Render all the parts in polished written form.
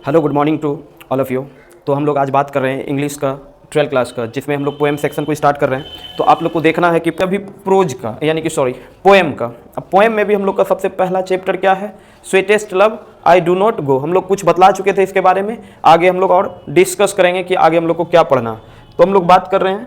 Hello good morning to all of you. तो हम लोग आज बात कर रहे हैं इंग्लिश का 12th क्लास का, जिसमें हम लोग पोएम सेक्शन को स्टार्ट कर रहे हैं। तो आप लोग को देखना है कि अभी प्रोज का यानी कि पोएम का। अब पोएम में भी हम लोग का सबसे पहला चैप्टर क्या है, sweetest love I do not गो। हम लोग कुछ बतला चुके थे इसके बारे में, आगे हम लोग और डिस्कस करेंगे कि आगे हम लोग को क्या पढ़ना। तो हम लोग बात कर रहे हैं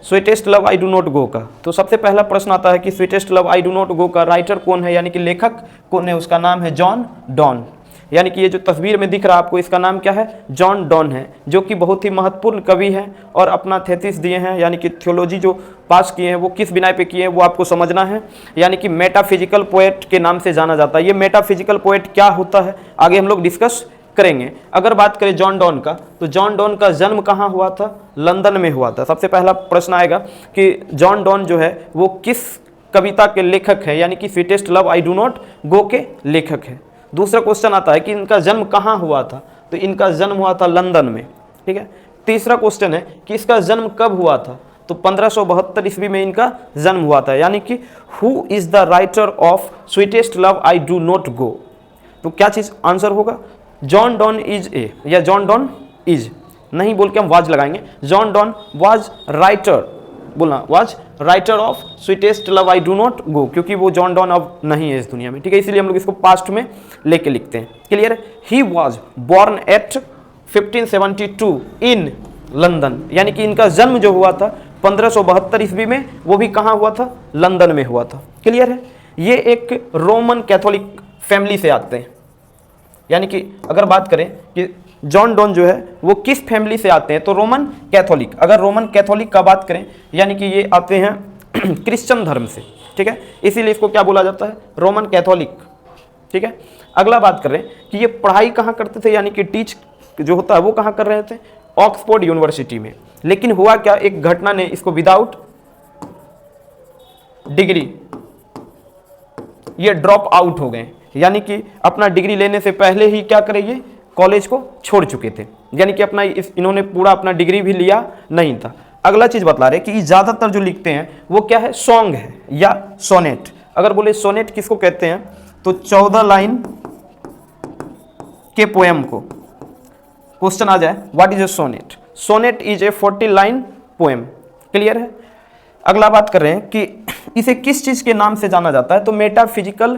sweetest love I do not गो का। तो सबसे पहला प्रश्न आता है कि sweetest love I do not गो का राइटर कौन है, यानी कि लेखक कौन है। उसका नाम है जॉन डॉन। यानी कि ये जो तस्वीर में दिख रहा है आपको, इसका नाम क्या है, जॉन डॉन है, जो कि बहुत ही महत्वपूर्ण कवि है और अपना थेसिस दिए हैं, यानी कि थियोलॉजी जो पास किए हैं वो किस बिना पे किए हैं वो आपको समझना है। यानी कि मेटाफिजिकल पोएट के नाम से जाना जाता है। ये मेटाफिजिकल पोएट क्या होता है आगे हम लोग डिस्कस करेंगे। अगर बात करें जॉन डॉन का, तो जॉन डॉन का जन्म कहाँ हुआ था, लंदन में हुआ था। सबसे पहला प्रश्न आएगा कि जॉन डॉन जो है वो किस कविता के लेखक है, यानी कि sweetest love I do not गो के लेखक है। दूसरा क्वेश्चन आता है कि इनका जन्म कहाँ हुआ था, तो इनका जन्म हुआ था लंदन में, ठीक है। तीसरा क्वेश्चन है कि इसका जन्म कब हुआ था, तो 1572 ईस्वी में इनका जन्म हुआ था। यानी कि who is the writer of sweetest love I do not गो, तो क्या चीज आंसर होगा, जॉन डॉन इज ए, या जॉन डॉन इज नहीं बोल के हम वाज लगाएंगे। जॉन डॉन वाज राइटर, बोलना was writer of sweetest love I do not गो, क्योंकि वो जॉन डॉन अब नहीं है इस दुनिया में, ठीक है। इसलिए हम लोग इसको पास्ट में लेके लिखते हैं। क्लियर है। He was born at 1572 in London, यानी कि इनका जन्म जो हुआ था 1572 ईस्वी में, वो भी कहाँ हुआ था, लंदन में हुआ था। क्लियर है। ये एक रोमन कैथोलिक फैमिली से आते हैं। यानी कि अगर बात करें कि जॉन डॉन जो है वो किस फैमिली से आते हैं, तो रोमन कैथोलिक। अगर रोमन कैथोलिक का बात करें, यानी कि ये आते हैं क्रिश्चियन धर्म से, ठीक है। इसीलिए इसको क्या बोला जाता है, रोमन कैथोलिक, ठीक है। अगला बात करें कि ये पढ़ाई कहाँ करते थे, यानी कि टीच जो होता है वो कहाँ कर रहे थे, ऑक्सफोर्ड यूनिवर्सिटी में। लेकिन हुआ क्या, एक घटना ने इसको विदाउट डिग्री ये ड्रॉप आउट हो गए, यानी कि अपना डिग्री लेने से पहले ही क्या करेंगे, कॉलेज को छोड़ चुके थे। यानी कि अपना इन्होंने पूरा अपना डिग्री भी लिया नहीं था। अगला चीज बतला रहे कि ज्यादातर जो लिखते हैं वो क्या है, सॉन्ग है या सोनेट। अगर बोले सोनेट किसको कहते हैं, तो 14 लाइन के पोएम को क्वेश्चन आ जाए what is a sonnet. Sonnet is a 40 line poem. Clear है। अगला बात कर रहे हैं कि इसे किस चीज के नाम से जाना जाता है, तो मेटाफिजिकल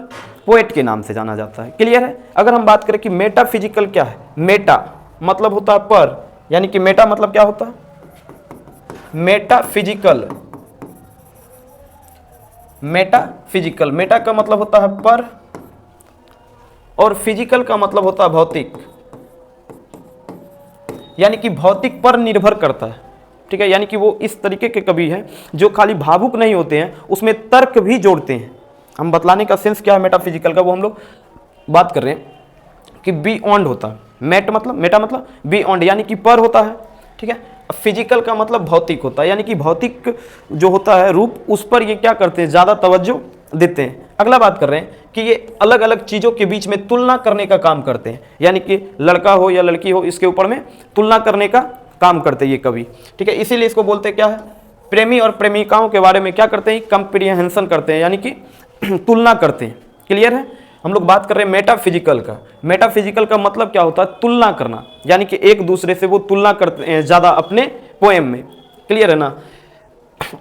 पोएट के नाम से जाना जाता है। क्लियर है। अगर हम बात करें कि मेटाफिजिकल क्या है, मेटा मतलब होता है पर, यानी कि मेटा मतलब क्या होता है, मेटाफिजिकल। मेटाफिजिकल, मेटा का मतलब होता है पर, और फिजिकल का मतलब होता है भौतिक, यानी कि भौतिक पर निर्भर करता है, ठीक है। यानी कि वो इस तरीके के कवि हैं जो खाली भावुक नहीं होते हैं, उसमें तर्क भी जोड़ते हैं। हम बतलाने का सेंस क्या है मेटाफिजिकल का, वो हम लोग बात कर रहे हैं कि बियॉन्ड होता है। मेटा मतलब बियॉन्ड, यानी कि पर होता है, ठीक है। फिजिकल का मतलब भौतिक होता है, यानी कि भौतिक जो होता है रूप, उस पर ये क्या करते हैं, ज़्यादा तवज्जो देते हैं। अगला बात कर रहे हैं कि ये अलग अलग चीज़ों के बीच में तुलना करने का काम करते हैं, यानी कि लड़का हो या लड़की हो, इसके ऊपर में तुलना करने का काम करते हैं ये कवि, ठीक है। इसीलिए इसको बोलते हैं क्या है, प्रेमी और प्रेमिकाओं के बारे में क्या करते हैं, कंपेरिजन करते हैं, यानी कि तुलना करते हैं। क्लियर है। हम लोग बात कर रहे हैं मेटाफिजिकल का। मेटाफिजिकल का मतलब क्या होता है, तुलना करना, यानी कि एक दूसरे से वो तुलना करते हैं ज़्यादा अपने पोएम में। क्लियर है ना।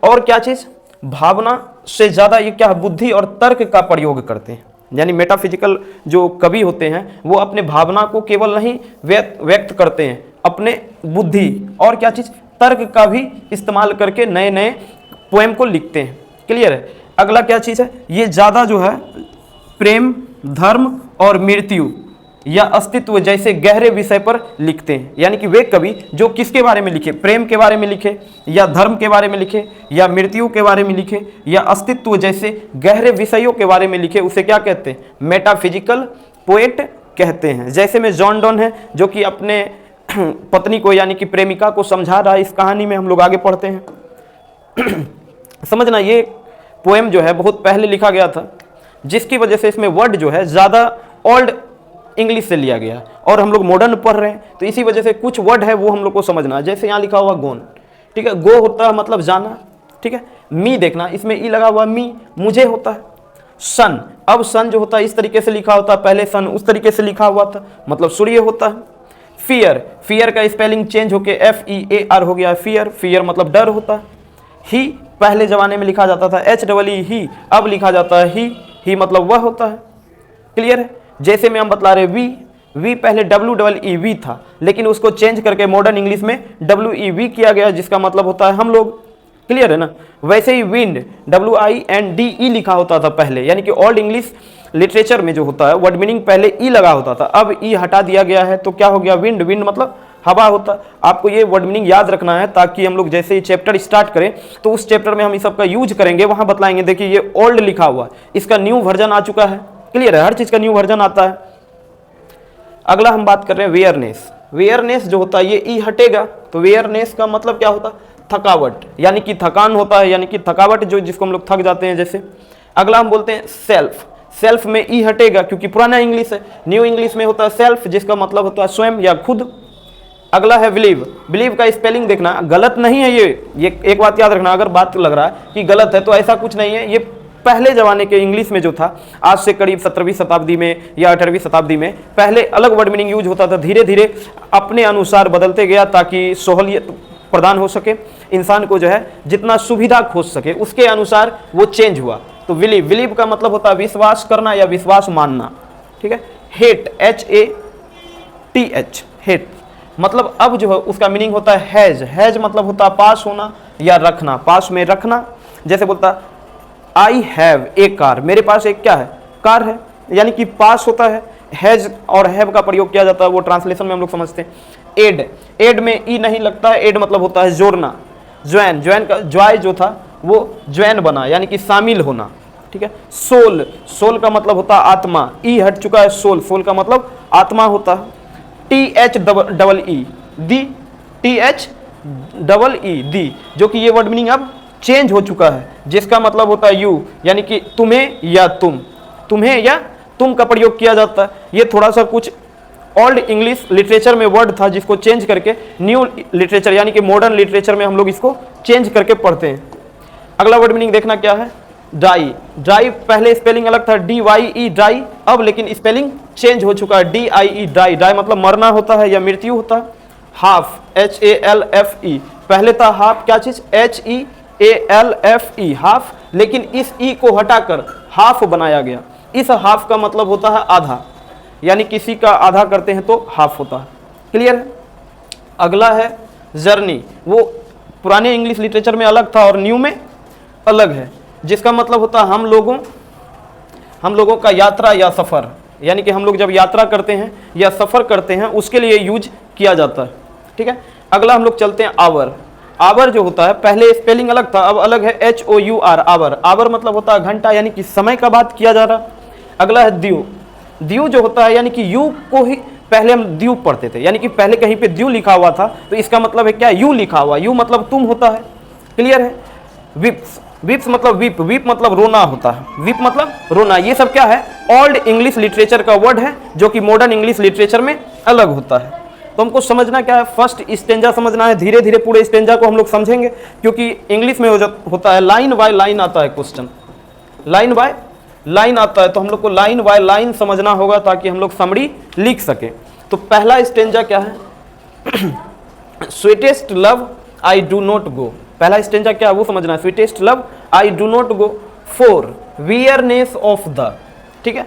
और क्या चीज़, भावना से ज़्यादा ये क्या है, बुद्धि और तर्क का प्रयोग करते हैं। यानी मेटाफिजिकल जो कवि होते हैं वो अपने भावना को केवल नहीं व्यक्त करते हैं, अपने बुद्धि और क्या चीज़, तर्क का भी इस्तेमाल करके नए नए पोएम को लिखते हैं। क्लियर है। अगला क्या चीज़ है, ये ज़्यादा जो है प्रेम, धर्म और मृत्यु या अस्तित्व जैसे गहरे विषय पर लिखते हैं। यानी कि वे कवि जो किसके बारे में लिखे, प्रेम के बारे में लिखे, या धर्म के बारे में लिखे, या मृत्यु के बारे में लिखे, या अस्तित्व जैसे गहरे विषयों के बारे में लिखे, उसे क्या कहते हैं, मेटाफिजिकल पोएट कहते हैं। जैसे में जॉन डॉन है जो कि अपने पत्नी को यानी कि प्रेमिका को समझा रहा है। इस कहानी में हम लोग आगे पढ़ते हैं। समझना, ये पोएम जो है बहुत पहले लिखा गया था, जिसकी वजह से इसमें वर्ड जो है ज़्यादा ओल्ड इंग्लिश से लिया गया, और हम लोग मॉडर्न पढ़ रहे हैं, तो इसी वजह से कुछ वर्ड है वो हम लोग को समझना है। जैसे यहाँ लिखा हुआ गोन, ठीक है, गो होता है मतलब जाना, ठीक है। मी देखना, इसमें ई लगा हुआ मी मुझे होता है, सन। अब सन जो होता है इस तरीके से लिखा होता है, पहले सन उस तरीके से लिखा हुआ था, मतलब सूर्य होता है। फियर, फियर का स्पेलिंग चेंज होके FEAR हो गया, फियर, फियर मतलब डर होता है। ही पहले जमाने में लिखा जाता था HEE ही, अब लिखा जाता है ही मतलब वह होता है। क्लियर है। जैसे में हम बतला रहे वी पहले WEEV था, लेकिन उसको चेंज करके मॉडर्न इंग्लिश में WEV किया गया, जिसका मतलब होता है हम लोग। क्लियर है ना। वैसे ही विंड WINDE लिखा होता था पहले, यानी कि ओल्ड इंग्लिश लिटरेचर में जो होता है वर्ड मीनिंग पहले ई लगा होता था, अब ई हटा दिया गया है, तो क्या हो गया विंड। विंड मतलब हवा होता है। आपको ये वर्ड मीनिंग याद रखना है, ताकि हम लोग जैसे ही चैप्टर स्टार्ट करें तो उस चैप्टर में हम इस सब का यूज करेंगे, वहां बतलाएंगे। देखिए ये ओल्ड लिखा हुआ है, इसका न्यू वर्जन आ चुका है। क्लियर है, हर चीज का न्यू वर्जन आता है। अगला हम बात कर रहे हैं वेयरनेस। वेयरनेस जो होता है ये ई हटेगा, तो वेयरनेस का मतलब क्या होता है, थकावट, यानी कि थकान होता है, यानी कि थकावट जो जिसको हम लोग थक जाते हैं जैसे। अगला हम बोलते हैं सेल्फ। सेल्फ में ई हटेगा क्योंकि पुराना इंग्लिश है, न्यू इंग्लिश में होता है सेल्फ, जिसका मतलब होता है स्वयं या खुद। अगला है बिलीव। बिलीव का स्पेलिंग देखना, गलत नहीं है ये एक बात याद रखना, अगर बात लग रहा है कि गलत है तो ऐसा कुछ नहीं है। ये पहले जमाने के इंग्लिश में जो था, आज से करीब 17वीं शताब्दी में या 18वीं शताब्दी में, पहले अलग वर्ड मीनिंग यूज होता था, धीरे धीरे अपने अनुसार बदलते गया ताकि सहूलियत प्रदान हो सके, इंसान को जो है जितना सुविधा खोज सके उसके अनुसार वो चेंज हुआ। तो बिलीव, बिलीव का मतलब होता है विश्वास करना या विश्वास मानना। ठीक है। हेट, HATH, हेट मतलब अब जो है उसका मीनिंग होता है हैज। हैज मतलब होता है पास होना या रखना, पास में रखना। जैसे बोलता आई हैव ए कार, मेरे पास एक क्या है, कार है, यानी कि पास होता है। हैज और हैव का प्रयोग किया जाता है, वो ट्रांसलेशन में हम लोग समझते हैं। एड, एड में ई नहीं लगता है, एड मतलब होता है जोड़ना। ज्वाइन, ज्वाइन का ज्वाय जो था वो ज्वाइन बना, यानी कि शामिल होना। ठीक है। सोल, सोल का मतलब होता है आत्मा, ई हट चुका है, सोल, सोल का मतलब आत्मा होता है। THEE, दी, THEE दी, जो कि ये वर्ड मीनिंग अब चेंज हो चुका है, जिसका मतलब होता है यू, यानी कि तुम्हें या तुम, तुम्हें या तुम का प्रयोग किया जाता है। ये थोड़ा सा कुछ ओल्ड इंग्लिश लिटरेचर में वर्ड था, जिसको चेंज करके न्यू लिटरेचर यानी कि मॉडर्न लिटरेचर में हम लोग इसको चेंज करके पढ़ते हैं। अगला वर्ड मीनिंग देखना क्या है, डाई। डाई पहले स्पेलिंग अलग था, DYE डाई, अब लेकिन स्पेलिंग चेंज हो चुका है, DIE डाई। डाई मतलब मरना होता है या मृत्यु होता है। हाफ, HALFE, पहले था हाफ क्या चीज, HEALFE हाफ, लेकिन इस ई को हटाकर हाफ बनाया गया। इस हाफ का मतलब होता है आधा, यानी किसी का आधा करते हैं तो हाफ होता है। क्लियर है। अगला है जर्नी। वो पुराने इंग्लिश लिटरेचर में अलग था और न्यू में अलग है, जिसका मतलब होता है हम लोगों का यात्रा या सफ़र, यानी कि हम लोग जब यात्रा करते हैं या सफ़र करते हैं उसके लिए यूज किया जाता है। ठीक है। अगला हम लोग चलते हैं आवर। आवर जो होता है पहले स्पेलिंग अलग था, अब अलग है, HOUR आवर। आवर मतलब होता है घंटा, यानी कि समय का बात किया जा रहा। अगला है द्यू। द्यू जो होता है, यानी कि यू को ही पहले हम द्यू पढ़ते थे, यानी कि पहले कहीं पे द्यू लिखा हुआ था तो इसका मतलब है क्या, यू लिखा हुआ। यू मतलब तुम होता है। क्लियर है। विप्स, विप्स मतलब वीप, वीप मतलब रोना होता है, वीप मतलब रोना। ये सब क्या है, ओल्ड इंग्लिश लिटरेचर का वर्ड है, जो कि मॉडर्न इंग्लिश लिटरेचर में अलग होता है। तो हमको समझना क्या है, फर्स्ट स्टेंजा समझना है, धीरे धीरे पूरे स्टेंजा को हम लोग समझेंगे, क्योंकि इंग्लिश में होता है लाइन बाय लाइन आता है क्वेश्चन, लाइन बाय लाइन आता है, तो हम लोग को लाइन बाय लाइन समझना होगा ताकि हम लोग समरी लिख सके। तो पहला स्टेंजा क्या है, sweetest love I do not go. पहला स्टेंजा क्या है वो समझना है, sweetest love I do not go for weariness of the. ठीक है।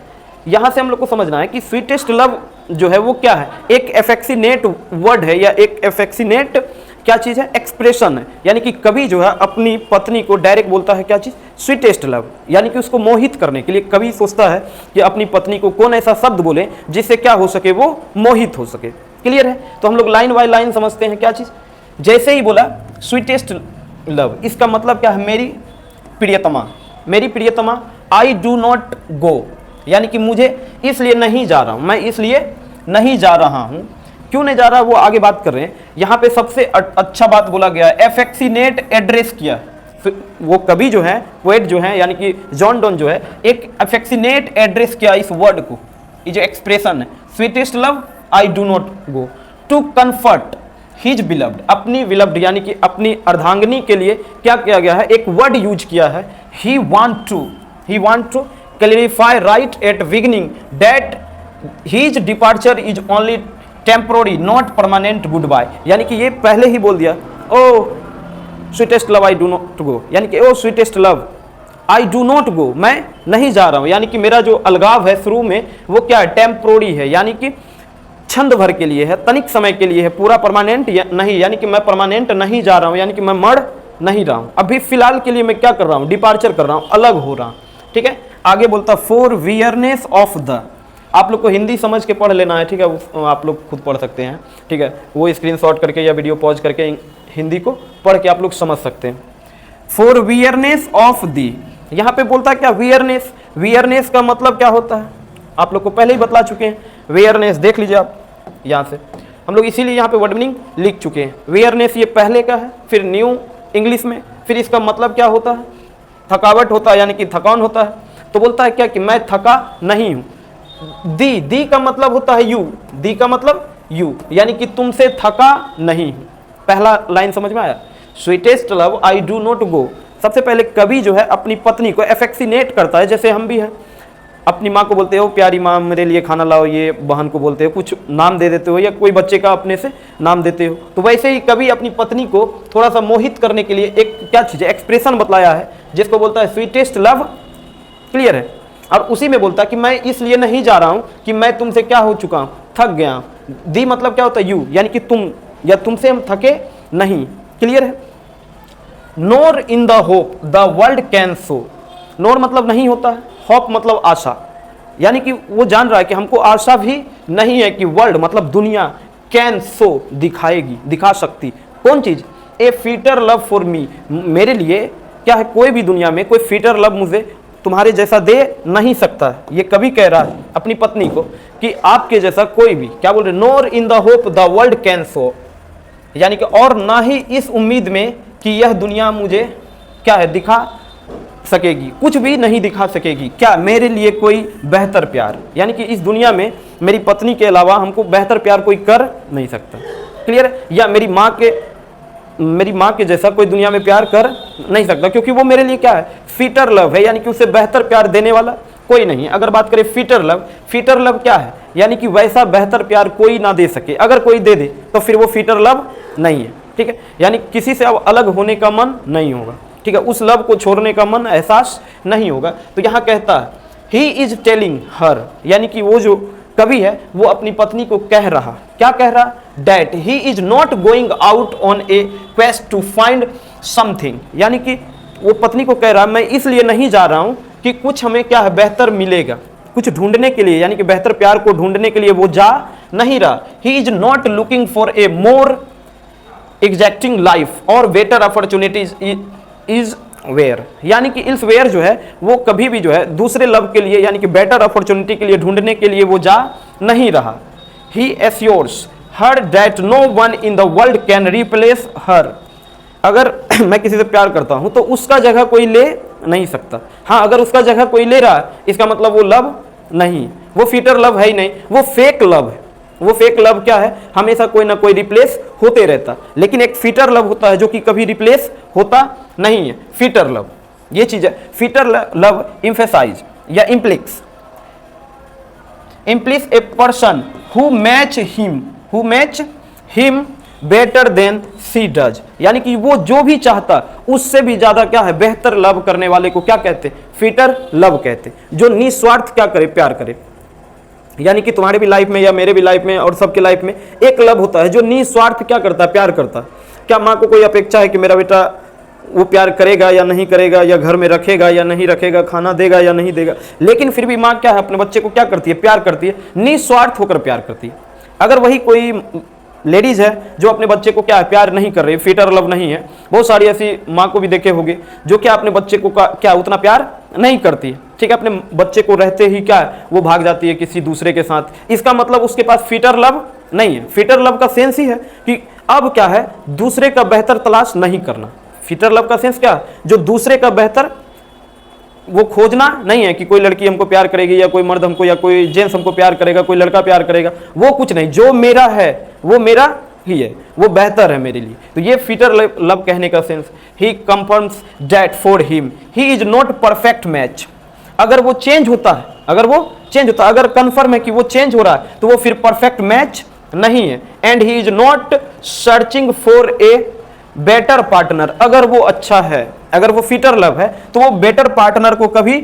यहां से हम लोग को समझना है कि स्वीटेस्ट लव जो है वो क्या है, एक एफेक्सिनेट वर्ड है या एक एफेक्सिनेट क्या चीज है, एक्सप्रेशन है। यानी कि कवि जो है अपनी पत्नी को डायरेक्ट बोलता है क्या चीज, स्वीटेस्ट लव, यानी कि उसको मोहित करने के लिए कवि सोचता है कि अपनी पत्नी को कौन ऐसा शब्द बोले जिससे क्या हो सके, वो मोहित हो सके। क्लियर है। तो हम लोग लाइन बाय लाइन समझते हैं क्या चीज। जैसे ही बोला स्वीटेस्ट लव, इसका मतलब क्या है, मेरी प्रियतमा, मेरी प्रियतमा। आई डू नॉट गो, यानी कि मुझे इसलिए नहीं जा रहा हूं, मैं इसलिए नहीं जा रहा हूं। क्यों नहीं जा रहा वो आगे बात कर रहे हैं। यहां पे सबसे अच्छा बात बोला गया है, एफेक्सिनेट एड्रेस किया। वो कवि जो है, पोएट जो है, यानी कि जॉन डोन जो है, एक एफेक्सिनेट एड्रेस किया इस वर्ड को, ये जो एक्सप्रेशन है sweetest love I do not go, to comfort his beloved, अपनी बिलव्ड यानी कि अपनी अर्धांगिनी के लिए क्या किया गया है, एक वर्ड यूज किया है, he want to clarify right at beginning that his departure is only temporary not permanent goodbye, यानी कि ये पहले ही बोल दिया, O sweetest love I do not go, यानी कि O sweetest love I do not go, मैं नहीं जा रहा हूं, यानी कि मेरा जो अलगाव है शुरू में वो क्या है, टेम्पोररी है, यानी कि छंद भर के लिए है, तनिक समय के लिए है, पूरा परमानेंट नहीं, यानी कि मैं परमानेंट नहीं जा रहा हूं, यानी कि मैं मर नहीं रहा हूं, अभी फिलहाल के लिए मैं क्या कर रहा हूं, डिपार्चर कर रहा हूं, अलग हो रहा हूं। ठीक है, आगे बोलता फॉर वियरनेस ऑफ द, आप लोग को हिंदी समझ के पढ़ लेना है, ठीक है, आप लोग खुद पढ़ सकते हैं, ठीक है, वो स्क्रीनशॉट करके या वीडियो पॉज करके हिंदी को पढ़ के आप लोग समझ सकते हैं। फॉर वियरनेस ऑफ दी, यहाँ पे बोलता है क्या, वियरनेस, वियरनेस का मतलब क्या होता है आप लोग को पहले ही बतला चुके हैं, वियरनेस देख लीजिए आप यहाँ से, हम लोग इसीलिए यहाँ पे वर्ड मीनिंग लिख चुके हैं। वियरनेस ये पहले का है, फिर न्यू इंग्लिश में, फिर इसका मतलब क्या होता है, थकावट होता है, यानी कि थकान होता है, तो बोलता है क्या कि मैं थका नहीं हूँ। दी, दी का मतलब होता है यू, दी का मतलब यू, यानी कि तुमसे थका नहीं हूँ। पहला लाइन समझ में आया, sweetest love I do not गो, सबसे पहले कवि जो है अपनी पत्नी को एफेक्सिनेट करता है, जैसे हम भी हैं, अपनी माँ को बोलते हो प्यारी माँ मेरे लिए खाना लाओ, ये बहन को बोलते हो, कुछ नाम दे देते हो, या कोई बच्चे का अपने से नाम देते हो, तो वैसे ही कवि अपनी पत्नी को थोड़ा सा मोहित करने के लिए एक क्या चीज़ है, एक्सप्रेशन बतलाया है, जिसको बोलता है स्वीटेस्ट लव। क्लियर है, और उसी में बोलता है कि मैं इसलिए नहीं जा रहा हूँ कि मैं तुमसे क्या हो चुका हूँ, थक गया हूँ। दी मतलब क्या होता है, यू, यानी कि तुम या तुमसे हम थके नहीं। क्लियर है, nor in the hope the world can show, nor मतलब नहीं होता है, होप मतलब आशा, यानी कि वो जान रहा है कि हमको आशा भी नहीं है कि वर्ल्ड मतलब दुनिया कैन सो दिखाएगी, दिखा सकती कौन चीज, ए फीटर लव फॉर मी, मेरे लिए क्या है, कोई भी दुनिया में कोई फीटर लव मुझे तुम्हारे जैसा दे नहीं सकता। ये कभी कह रहा है अपनी पत्नी को कि आपके जैसा कोई भी, क्या बोल रहे, nor in the hope the world can show, यानी कि और ना ही इस उम्मीद में कि यह दुनिया मुझे क्या है दिखा सकेगी, कुछ भी नहीं दिखा सकेगी, क्या मेरे लिए कोई बेहतर प्यार, यानी कि इस दुनिया में मेरी पत्नी के अलावा हमको बेहतर प्यार कोई कर नहीं सकता। क्लियर है, या मेरी माँ के जैसा कोई दुनिया में प्यार कर नहीं सकता, क्योंकि वो मेरे लिए क्या है, फीटर लव है, यानी कि उससे बेहतर प्यार देने वाला कोई नहीं। अगर बात करें फीटर लव क्या है, यानी कि वैसा बेहतर प्यार कोई ना दे सके, अगर कोई दे दे तो फिर वो फीटर लव नहीं है। ठीक है, यानी किसी से अब अलग होने का मन नहीं होगा, ठीक है, उस लव को छोड़ने का मन, एहसास नहीं होगा। तो यहाँ कहता है ही इज टेलिंग हर, यानी कि वो जो कवि है वो अपनी पत्नी को कह रहा, क्या कह रहा, that he is not going out on a quest to find something, यानी कि वो पत्नी को कह रहा मैं इसलिए नहीं जा रहा हूं कि कुछ हमें क्या है बेहतर मिलेगा, कुछ ढूंढने के लिए, यानी कि बेहतर प्यार को ढूंढने के लिए वो जा नहीं रहा। ही is not looking for a more एग्जैक्टिंग life और बेटर अपॉर्चुनिटीज इज वेयर, यानी कि इल्स वेयर जो है वो कभी भी जो है दूसरे लव के लिए, यानी कि बेटर अपॉर्चुनिटी के लिए ढूंढने के लिए वो जा नहीं रहा। He assures her that no one in the world can replace her, अगर मैं किसी से प्यार करता हूं तो उसका जगह कोई ले नहीं सकता। हाँ, अगर उसका जगह कोई ले रहा है इसका मतलब वो लव नहीं, वो फीटर लव है ही नहीं, वो फेक लव है। वो फेक लव क्या है, हमेशा कोई ना कोई रिप्लेस होते रहता, लेकिन एक फीटर लव होता है जो कि कभी रिप्लेस होता नहीं है। फीटर लव ये चीज है। फीटर लव इम्फेसाइज या implies a person who match him better than she does, यानी कि वो जो भी चाहता उससे भी ज्यादा क्या है बेहतर लव करने वाले को क्या कहते, फीटर लव कहते, जो निस्वार्थ क्या करे, प्यार करे। यानी कि तुम्हारे भी लाइफ में या मेरे भी लाइफ में और सबके लाइफ में एक लव होता है जो निस्वार्थ क्या करता है, प्यार करता है। क्या माँ को कोई अपेक्षा है कि मेरा बेटा वो प्यार करेगा या नहीं करेगा, या घर में रखेगा या नहीं रखेगा, खाना देगा या नहीं देगा, लेकिन फिर भी माँ क्या है अपने बच्चे को क्या करती है, प्यार करती है, निस्वार्थ होकर प्यार करती है। अगर वही कोई लेडीज है जो अपने बच्चे को क्या है प्यार नहीं कर रही, फीटर लव नहीं है, बहुत सारी ऐसी माँ को भी देखे होंगे जो क्या अपने बच्चे को क्या उतना प्यार नहीं करती है, ठीक है, अपने बच्चे को रहते ही क्या है वो भाग जाती है किसी दूसरे के साथ, इसका मतलब उसके पास फीटर लव नहीं है। फीटर लव का सेंस ही है कि अब क्या है दूसरे का बेहतर तलाश नहीं करना। फीटर लव का सेंस क्या, जो दूसरे का बेहतर वो खोजना नहीं है कि कोई लड़की हमको प्यार करेगी या कोई मर्द हमको या कोई जेंट्स हमको प्यार करेगा, कोई लड़का प्यार करेगा, वो कुछ नहीं, जो मेरा है वो मेरा ही है, वो बेहतर है मेरे लिए। तो ये फीटर लव कहने का sense. He confirms that for him he is not perfect match, अगर वो चेंज होता है, अगर कंफर्म है कि वो चेंज हो रहा है, तो वो फिर परफेक्ट मैच नहीं है। And he is not searching for a better partner, अगर वो अच्छा है, अगर वो फिटर लव है, तो वो बेटर पार्टनर को कभी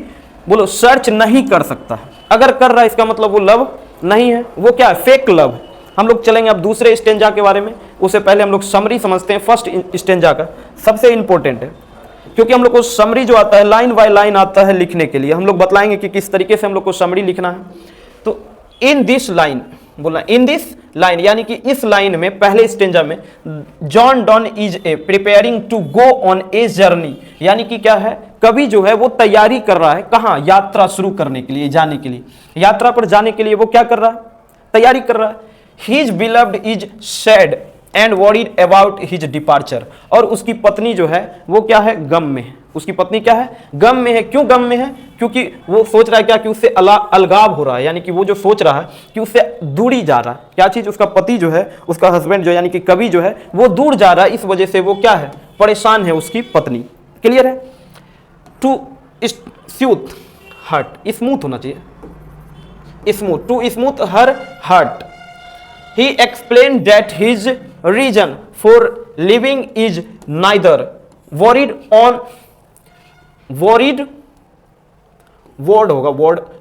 बोलो सर्च नहीं कर सकता। अगर कर रहा है इसका मतलब वो लव नहीं है, वो क्या है, फेक लव है। हम लोग चलेंगे अब दूसरे स्टेंजा के बारे में, उससे पहले हम लोग समरी समझते हैं फर्स्ट स्टेंजा का, सबसे इंपॉर्टेंट है, क्योंकि हम लोग को समरी जो आता है लाइन बाय लाइन आता है लिखने के लिए। हम लोग बतलाएंगे कि किस तरीके से हम लोग को समरी लिखना है। तो इन दिस लाइन बोलना, इन दिस लाइन यानी कि इस लाइन में, पहले स्टेंजा में, John Donne is a preparing to go on a journey, यानी कि क्या है, कभी जो है वो तैयारी कर रहा है, कहाँ, यात्रा शुरू करने के लिए, जाने के लिए, यात्रा पर जाने के लिए वो क्या कर रहा है, तैयारी कर रहा है। His beloved is sad and worried about his departure, और उसकी पत्नी जो है वो क्या है, गम में है। उसकी पत्नी क्या है, गम में है। क्यों गम में है, क्योंकि वो सोच रहा है क्या, कि उससे अलगाव हो रहा है, यानी कि वो जो सोच रहा है कि उससे दूरी जा रहा है, क्या चीज, उसका पति जो है, उसका हस्बैंड जो यानी कि कवि जो है वो दूर जा रहा है, इस वजह से वो क्या है, परेशान है उसकी पत्नी। क्लियर है। टू स्मूथ हर्ट, स्मूथ होना चाहिए, smooth, to smooth her heart, he explained that his reason for living is neither worried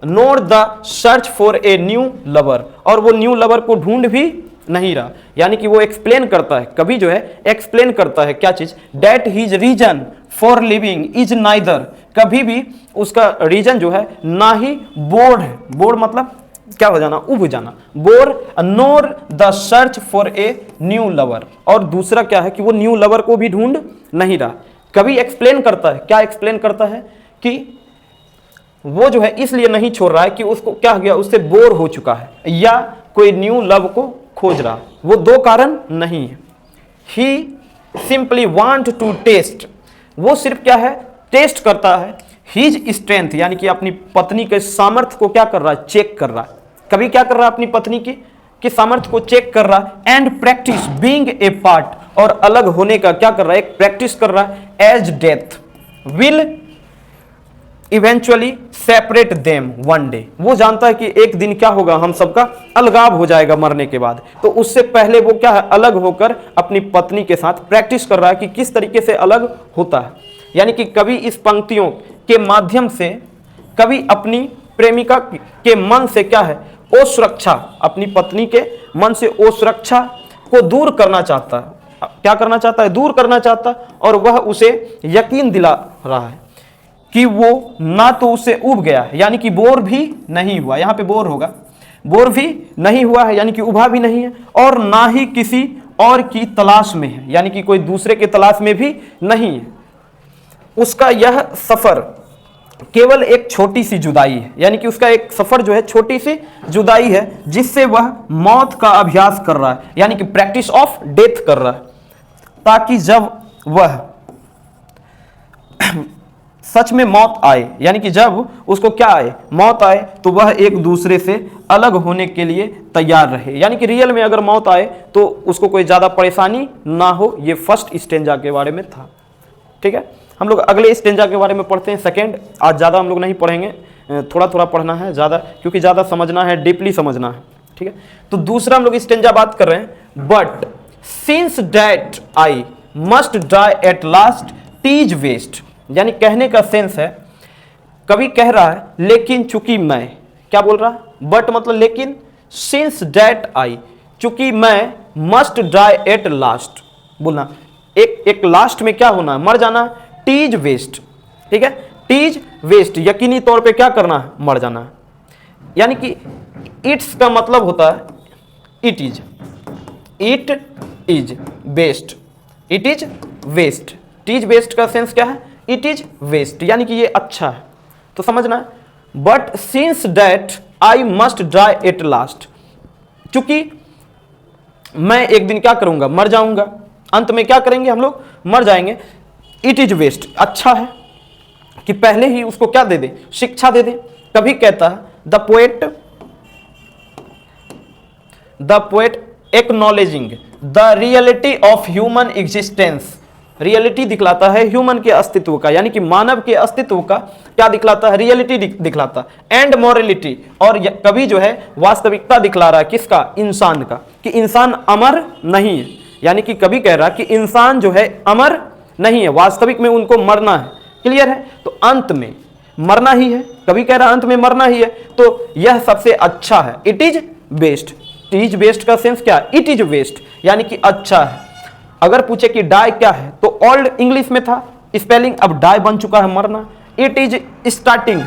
nor the search for a new lover, और वो न्यू लवर को ढूंढ भी नहीं रहा। यानी कि वो एक्सप्लेन करता है, कभी जो है एक्सप्लेन करता है क्या चीज, that his reason for living is neither, कभी भी उसका रीजन जो है ना ही बोर्ड है, बोर्ड मतलब क्या हो जाना, उब जाना, bore, NOR the search for a new lover, और दूसरा क्या है कि वो न्यू लवर को भी ढूंढ नहीं रहा। कभी एक्सप्लेन करता है, क्या एक्सप्लेन करता है, कि वो जो है इसलिए नहीं छोड़ रहा है कि उसको क्या हो गया, उससे बोर हो चुका है, या कोई न्यू लव को खोज रहा, वो दो कारण नहीं है। ही सिंपली वांट टू टेस्ट, वो सिर्फ क्या है, टेस्ट करता है, हिज स्ट्रेंथ यानी कि अपनी पत्नी के सामर्थ्य को क्या कर रहा है, चेक कर रहा है। कभी क्या कर रहा है, अपनी पत्नी की सामर्थ्य को चेक कर रहा है। And practice being a part, और अलग होने का क्या कर रहा है, एक प्रैक्टिस कर रहा है। As death will eventually separate them one day, वो जानता है कि एक दिन क्या होगा, हम सबका अलगाव हो जाएगा मरने के बाद, तो उससे पहले वो क्या है, अलग होकर अपनी पत्नी के साथ प्रैक्टिस कर रहा है कि किस तरीके से अलग होता है। यानी कि कभी इस पंक्तियों के माध्यम से, कभी अपनी प्रेमिका के मन से क्या है, असुरक्षा, अपनी पत्नी के मन से असुरक्षा को दूर करना चाहता है। क्या करना चाहता है, दूर करना चाहता है, और वह उसे यकीन दिला रहा है कि वो ना तो उससे उब गया है, यानी कि बोर भी नहीं हुआ, यहाँ पे बोर होगा, बोर भी नहीं हुआ है, यानी कि उभा भी नहीं है, और ना ही किसी और की तलाश में है, यानी कि कोई दूसरे की तलाश में भी नहीं है। उसका यह सफर केवल एक छोटी सी जुदाई है, यानी कि उसका एक सफर जो है छोटी सी जुदाई है, जिससे वह मौत का अभ्यास कर रहा है, यानी कि प्रैक्टिस ऑफ डेथ कर रहा है, ताकि जब वह सच में मौत आए, यानी कि जब उसको क्या आए, मौत आए, तो वह एक दूसरे से अलग होने के लिए तैयार रहे, यानी कि रियल में अगर मौत आए तो उसको कोई ज्यादा परेशानी ना हो। ये फर्स्ट स्टेंजा के बारे में था। ठीक है, हम लोग अगले स्टेंजा के बारे में पढ़ते हैं, सेकेंड। आज ज़्यादा हम लोग नहीं पढ़ेंगे, थोड़ा थोड़ा पढ़ना है ज़्यादा, क्योंकि ज़्यादा समझना है, डीपली समझना है। ठीक है, तो दूसरा हम लोग स्टेंजा बात कर रहे हैं। But since that I must die at last tease waste, यानी कहने का सेंस है, कभी कह रहा है लेकिन चूंकि मैं, क्या बोल रहा है, बट मतलब लेकिन, सिंस दैट आई, चूंकि मैं, मस्ट डाई एट लास्ट, बोलना एक लास्ट में क्या होना है, मर जाना, टीज वेस्ट। ठीक है, टीज वेस्ट यकीनी तौर पे क्या करना है, मर जाना है। यानी कि इट्स का मतलब होता है it is, it is best, it is waste. Tease waste का सेंस क्या है, इट इज वेस्ट, यानी कि ये अच्छा है, तो समझना है। But since that I must die at last, चूंकि मैं एक दिन क्या करूंगा, मर जाऊंगा, अंत में क्या करेंगे हम लोग, मर जाएंगे। इट इज वेस्ट, अच्छा है कि पहले ही उसको क्या दे दे, शिक्षा दे दे। कभी कहता है the poet acknowledging the reality of human existence reality दिखलाता है ह्यूमन के अस्तित्व का, यानी कि मानव के अस्तित्व का क्या दिखलाता है, रियलिटी दिखलाता है। एंड मॉरलिटी, और कवि जो है वास्तविकता दिखला रहा है किसका, इंसान का, कि इंसान अमर नहीं है। यानी कि कवि कह रहा है कि इंसान जो है अमर नहीं है, वास्तविक में उनको मरना है। क्लियर है? तो अंत में मरना ही है, कवि कह रहा है अंत में मरना ही है, तो यह सबसे अच्छा है। It is best, it is best का सेंस क्या है, इट इज बेस्ट यानी कि अच्छा है। अगर पूछे कि डाई क्या है, तो ओल्ड इंग्लिश में था स्पेलिंग, अब डाई बन चुका है मरना। It is starting,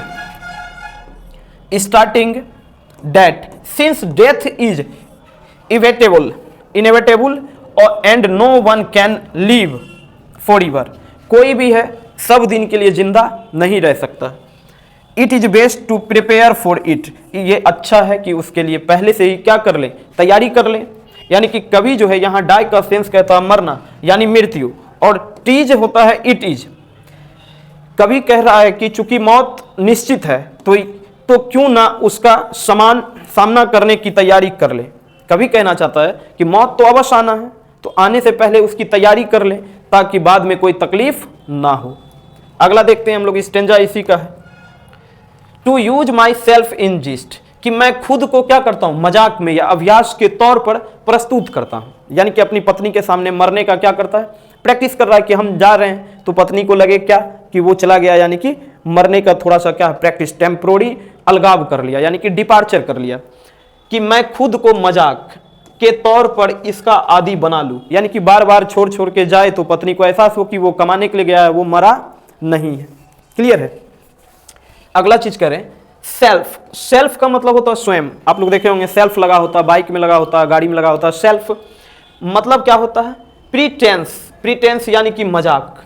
starting date, since death is inevitable और and no one can live forever, कोई भी है सब दिन के लिए जिंदा नहीं रह सकता। It is best to prepare for it, ये अच्छा है कि उसके लिए पहले से ही क्या कर ले, तैयारी कर ले। यानी कि कवि जो है यहाँ डाई का सेंस कहता है मरना यानी मृत्यु, और टीज होता है इट इज। कवि कह रहा है कि चूंकि मौत निश्चित है तो क्यों ना उसका सामना करने की तैयारी कर ले। कवि कहना चाहता है कि मौत तो अवश्य आना है, तो आने से पहले उसकी तैयारी कर ले ताकि बाद में कोई तकलीफ ना हो। अगला देखते हैं हम लोग, स्टेंजा इसी का है। To use myself in jest, कि मैं खुद को क्या करता हूं, मजाक में या अभ्यास के तौर पर प्रस्तुत करता हूं। यानी कि अपनी पत्नी के सामने मरने का क्या करता है, प्रैक्टिस कर रहा है कि हम जा रहे हैं तो पत्नी को लगे क्या कि वो चला गया, यानी कि मरने का थोड़ा सा क्या प्रैक्टिस, टेम्पोररी अलगाव कर लिया, यानी कि डिपार्चर कर लिया, कि मैं खुद को मजाक के तौर पर इसका आदी बना लूं। यानी कि बार बार छोड़ के जाए तो पत्नी को एहसास हो कि वो कमाने के लिए गया है, वो मरा नहीं है। क्लियर है? अगला चीज करें, सेल्फ। सेल्फ का मतलब होता है स्वयं। आप लोग देखे होंगे सेल्फ लगा होता है, बाइक में लगा होता है, गाड़ी में लगा होता है। सेल्फ मतलब क्या होता है, प्रीटेंस, प्रीटेंस यानी कि मजाक।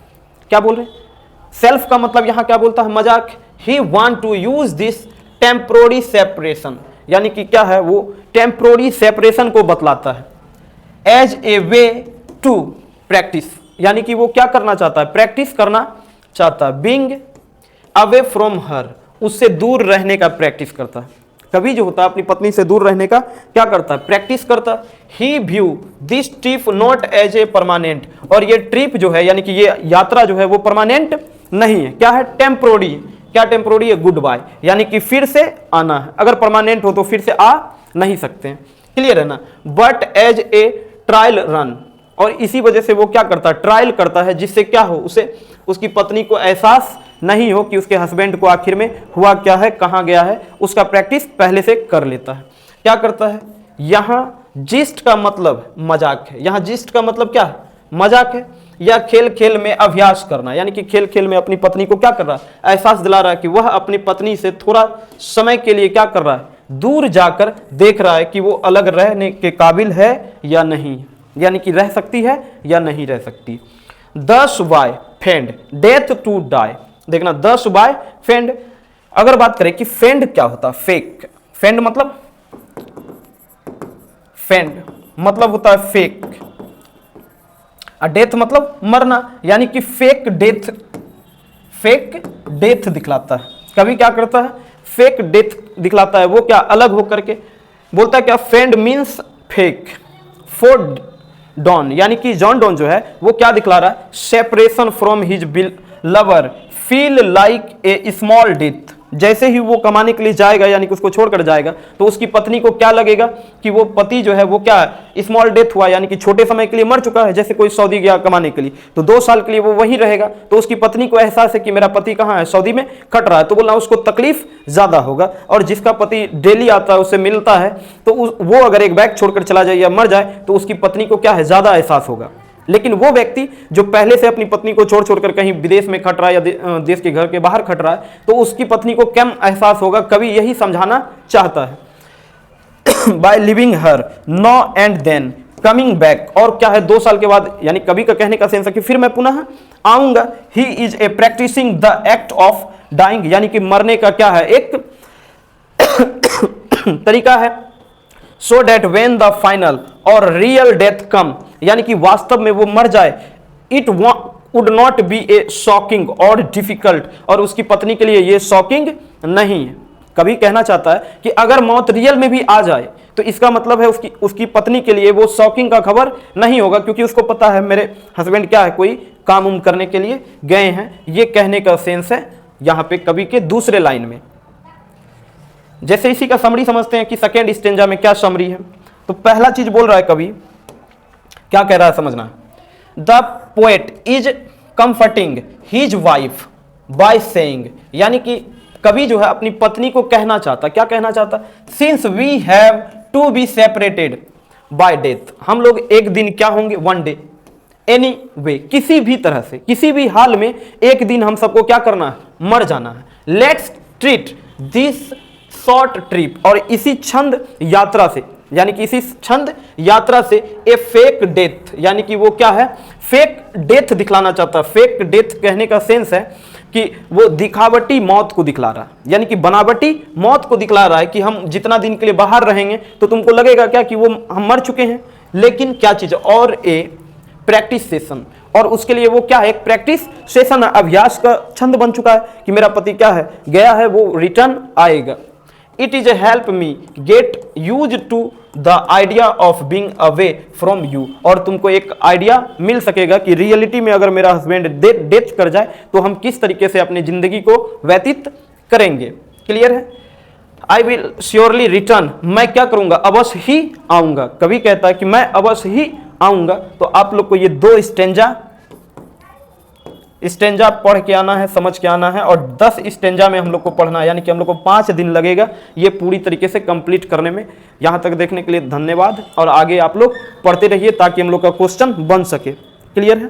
क्या बोल रहे हैं, सेल्फ का मतलब यहां क्या बोलता है, मजाक। He want to use this temporary separation, यानी कि क्या है, वो टेम्पोररी सेपरेशन को बतलाता है। As a way to practice, यानी कि वो क्या करना चाहता है, प्रैक्टिस करना चाहता है। बीइंग अवे फ्रॉम हर, उससे दूर रहने का प्रैक्टिस करता है। कभी जो होता है अपनी पत्नी से दूर रहने का क्या करता है, प्रैक्टिस करता है। He view this trip not as a permanent, और ये ट्रिप जो है यानी कि ये यात्रा जो है वो परमानेंट नहीं है, क्या है, टेम्पोररी। क्या टेम्पोररी है, गुड बाय, यानी कि फिर से आना है। अगर परमानेंट हो तो फिर से आ नहीं सकते हैं। क्लियर है ना? But as a trial run, और इसी वजह से वो क्या करता है, ट्रायल करता है, जिससे क्या हो, उसे उसकी पत्नी को एहसास नहीं हो कि उसके हस्बैंड को आखिर में हुआ क्या है, कहाँ गया है, उसका प्रैक्टिस पहले से कर लेता है। क्या करता है, यहाँ जिस्ट का मतलब मजाक है। यहाँ जिस्ट का मतलब क्या है, मजाक है, या खेल खेल में अभ्यास करना, यानी कि खेल खेल में अपनी पत्नी को क्या कर रहा है, एहसास दिला रहा है कि वह अपनी पत्नी से थोड़ा समय के लिए क्या कर रहा है, दूर जाकर देख रहा है कि वो अलग रहने के काबिल है या नहीं, यानी कि रह सकती है या नहीं रह सकती। Thus by feigned death to die, देखना, दस बाय फेंड। अगर बात करें कि फेंड क्या होता है, फेक। फेंड मतलब, फेंड मतलब होता है फेक, और डेथ मतलब मरना, यानी कि फेक डेथ, फेक डेथ दिखलाता है। कभी क्या करता है, फेक डेथ दिखलाता है। वो क्या, अलग होकर के बोलता है क्या, feigned means fake. For Donne, यानी कि जॉन डॉन जो है वो क्या दिखला रहा है, separation from his lover feel like a small death. जैसे ही वो कमाने के लिए जाएगा, यानी कि उसको छोड़कर जाएगा, तो उसकी पत्नी को क्या लगेगा कि वो पति जो है वो क्या है, स्मॉल डेथ हुआ, यानी कि छोटे समय के लिए मर चुका है। जैसे कोई सऊदी गया कमाने के लिए, तो 2 साल के लिए वो वहीं रहेगा, तो उसकी पत्नी को एहसास है कि मेरा पति कहाँ है, सऊदी में खट रहा है, तो बोलना उसको तकलीफ ज्यादा होगा। और जिसका पति डेली आता है, उससे मिलता है, तो वो अगर एक बैग छोड़कर चला जाए या मर जाए, तो उसकी पत्नी को क्या है, ज्यादा एहसास होगा। लेकिन वो व्यक्ति जो पहले से अपनी पत्नी को छोड़कर कहीं विदेश में खट रहा है या देश के घर के बाहर खट रहा है, तो उसकी पत्नी को कम एहसास होगा। कवि यही समझाना चाहता है। By living her no end then coming back, और क्या है, 2 साल के बाद, यानी कवि का कहने का सेंस है कि फिर मैं पुनः आऊंगा। He is a practicing the act of dying, यानी कि मरने का क्या है, एक तरीका है। So that when the final और रियल डेथ कम, यानी कि वास्तव में वो मर जाए, it would not be a shocking और डिफिकल्ट, और उसकी पत्नी के लिए ये शॉकिंग नहीं है। कभी कहना चाहता है कि अगर मौत रियल में भी आ जाए तो इसका मतलब है उसकी पत्नी के लिए वो शॉकिंग का खबर नहीं होगा, क्योंकि उसको पता है मेरे हस्बैंड क्या है, कोई काम उम करने के लिए गए हैं। ये कहने का सेंस है यहाँ पे कवि के दूसरे लाइन में। जैसे इसी का समरी समझते हैं कि सेकेंड स्टेंजा में क्या समरी है। तो पहला चीज बोल रहा है कवि, क्या कह रहा है समझना। The poet is comforting his wife by saying, यानी कि कवि जो है अपनी पत्नी को कहना चाहता, क्या कहना चाहता, since we have to be separated by death, हम लोग एक दिन क्या होंगे, वन डे, एनी वे, किसी भी तरह से, किसी भी हाल में एक दिन हम सबको क्या करना है, मर जाना है। Let's treat this short trip, और इसी छंद यात्रा से, यानी कि इसी छंद यात्रा से ए फेक डेथ, यानी कि वो क्या है, फेक डेथ दिखलाना चाहता है। फेक डेथ कहने का सेंस है कि वो दिखावटी मौत को दिखला रहा है, यानी कि बनावटी मौत को दिखला रहा है कि हम जितना दिन के लिए बाहर रहेंगे तो तुमको लगेगा क्या कि वो हम मर चुके हैं, लेकिन क्या चीज, और ए प्रैक्टिस सेशन, और उसके लिए वो क्या है, एक प्रैक्टिस सेशन, अभ्यास का छंद बन चुका है कि मेरा पति क्या है, गया है, वो रिटर्न आएगा। It is a help me get used to the idea of being away from you, और तुमको एक आइडिया मिल सकेगा कि रियलिटी में अगर मेरा हस्बैंड डेथ कर जाए तो हम किस तरीके से अपनी जिंदगी को व्यतीत करेंगे। क्लियर है। आई विल श्योरली रिटर्न, मैं क्या करूंगा, अवश्य ही आऊंगा। कवि कहता है कि मैं अवश्य ही आऊंगा। तो आप लोग को ये 2 स्टेंजा पढ़ के आना है, समझ के आना है, और 10 स्टेंजा में हम लोग को पढ़ना है, यानी कि हम लोग को 5 दिन लगेगा ये पूरी तरीके से कंप्लीट करने में। यहाँ तक देखने के लिए धन्यवाद, और आगे आप लोग पढ़ते रहिए ताकि हम लोग का क्वेश्चन बन सके। क्लियर है।